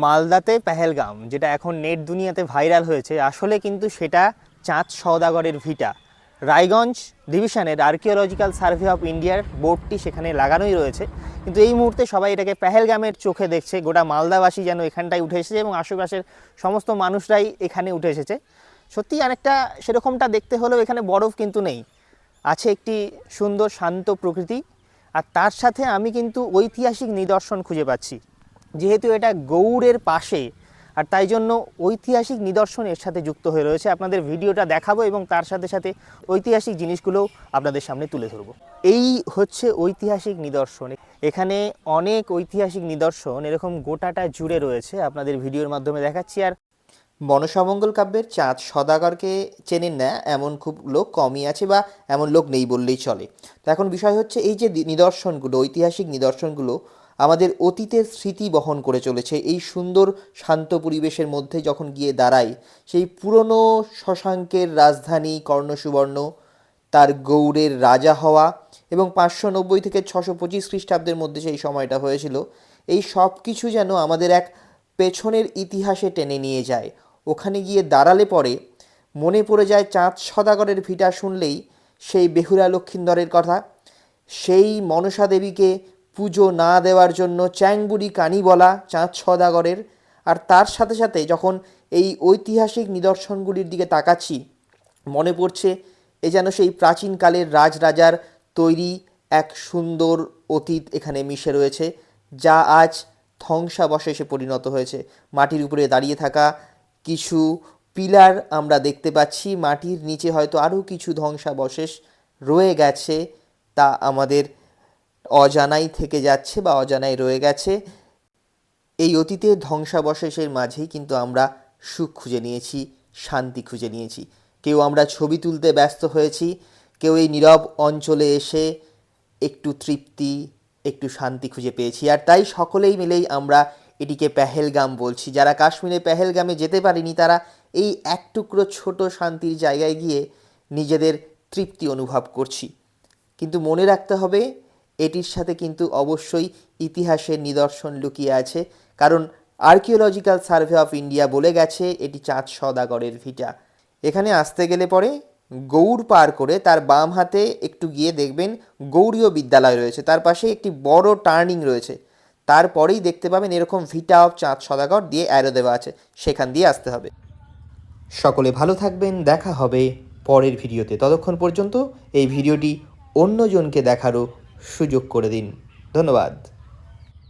মালদাতে পেহেলগাম, যেটা এখন নেট দুনিয়াতে ভাইরাল হয়েছে, আসলে কিন্তু সেটা চাঁদ সওদাগরের ভিটা। রায়গঞ্জ ডিভিশনের আর্কিওলজিক্যাল সার্ভে অফ ইন্ডিয়ার বোর্ডটি সেখানে লাগানোই রয়েছে, কিন্তু এই মুহূর্তে সবাই এটাকে পেহেলগামের চোখে দেখছে। গোটা মালদাবাসী যেন এখানটায় উঠে এসেছে এবং আশেপাশের সমস্ত মানুষরাই এখানে উঠে এসেছে। সত্যি অনেকটা সেরকমটা দেখতে হলেও এখানে বরফ কিন্তু নেই, আছে একটি সুন্দর শান্ত প্রকৃতি। আর তার সাথে আমি কিন্তু ঐতিহাসিক নিদর্শন খুঁজে পাচ্ছি, যেহেতু এটা গৌড়ের পাশে, আর তাই জন্য ঐতিহাসিক নিদর্শন এর সাথে যুক্ত হয়ে রয়েছে। আপনাদের ভিডিওটা দেখাবো এবং তার সাথে সাথে ঐতিহাসিক জিনিসগুলোও আপনাদের সামনে তুলে ধরবো। এই হচ্ছে ঐতিহাসিক নিদর্শন। এখানে অনেক ঐতিহাসিক নিদর্শন এরকম গোটাটা জুড়ে রয়েছে, আপনাদের ভিডিওর মাধ্যমে দেখাচ্ছি। আর মনসামঙ্গল কাব্যের চাঁদ সওদাগরকে চেনেন না এমন খুব লোক কমই আছে, বা এমন লোক নেই বললেই চলে। তো এখন বিষয় হচ্ছে, এই যে নিদর্শনগুলো, ঐতিহাসিক নিদর্শনগুলো আমাদের অতীতের স্মৃতি বহন করে চলেছে। এই সুন্দর শান্ত পরিবেশের মধ্যে যখন গিয়ে দাঁড়াই, সেই পুরনো শশাঙ্কের রাজধানী কর্ণসুবর্ণ, তার গৌড়ের রাজা হওয়া এবং 590 থেকে 625 খ্রিস্টাব্দের মধ্যে সেই সময়টা হয়েছিল, এই সব কিছু যেন আমাদের এক পেছনের ইতিহাসে টেনে নিয়ে যায়। ওখানে গিয়ে দাঁড়ালে পরে মনে পড়ে যায় চাঁদ সওদাগরের ভিটা শুনলেই সেই বেহুলা লক্ষিন্দরের কথা, সেই মনসা দেবীকে পুজো না দেওয়ার জন্য চ্যাংবুড়ি কানি বলা চাঁদ সওদাগরের। আর তার সাথে সাথে যখন এই ঐতিহাসিক নিদর্শনগুলির দিকে তাকাচ্ছি, মনে পড়ছে এ যেন সেই প্রাচীনকালের রাজরাজার তৈরি এক সুন্দর অতীত এখানে মিশে রয়েছে, যা আজ ধ্বংসাবশেষে পরিণত হয়েছে। মাটির উপরে দাঁড়িয়ে থাকা কিছু পিলার আমরা দেখতে পাচ্ছি, মাটির নিচে হয়তো আরও কিছু ধ্বংসাবশেষ রয়ে গেছে, তা আমাদের অজানাই থেকে যাচ্ছে বা অজানাই রয়ে গেছে। এই অতীতের ধ্বংসাবশেষের মাঝেই কিন্তু আমরা সুখ খুঁজে নিয়েছি, শান্তি খুঁজে নিয়েছি। কেউ আমরা ছবি তুলতে ব্যস্ত হয়েছি, কেউ এই নীরব অঞ্চলে এসে একটু তৃপ্তি, একটু শান্তি খুঁজে পেয়েছি। আর তাই সকলেই মিলেই আমরা এটিকে পেহেলগাম বলছি। যারা কাশ্মীরে পেহেলগামে যেতে পারেনি, তারা এই এক টুকরো ছোট শান্তির জায়গায় গিয়ে নিজেদের তৃপ্তি অনুভব করছি। কিন্তু মনে রাখতে হবে, এটির সাথে কিন্তু অবশ্যই ইতিহাসের নিদর্শন লুকিয়ে আছে, কারণ আর্কিওলজিক্যাল সার্ভে অফ ইন্ডিয়া বলে গেছে এটি চাঁদ সওদাগরের ভিটা। এখানে আসতে গেলে পরে গৌড় পার করে তার বাম হাতে একটু গিয়ে দেখবেন গৌড়ীয় বিদ্যালয় রয়েছে, তার পাশে একটি বড় টার্নিং রয়েছে, তারপরেই দেখতে পাবেন এরকম ভিটা অফ চাঁদ সওদাগর দিয়ে অ্যারো দেওয়া আছে, সেখান দিয়ে আসতে হবে। সকলে ভালো থাকবেন, দেখা হবে পরের ভিডিওতে। ততক্ষণ পর্যন্ত এই ভিডিওটি অন্যজনকে দেখারও সুযোগ করে দিন। ধন্যবাদ।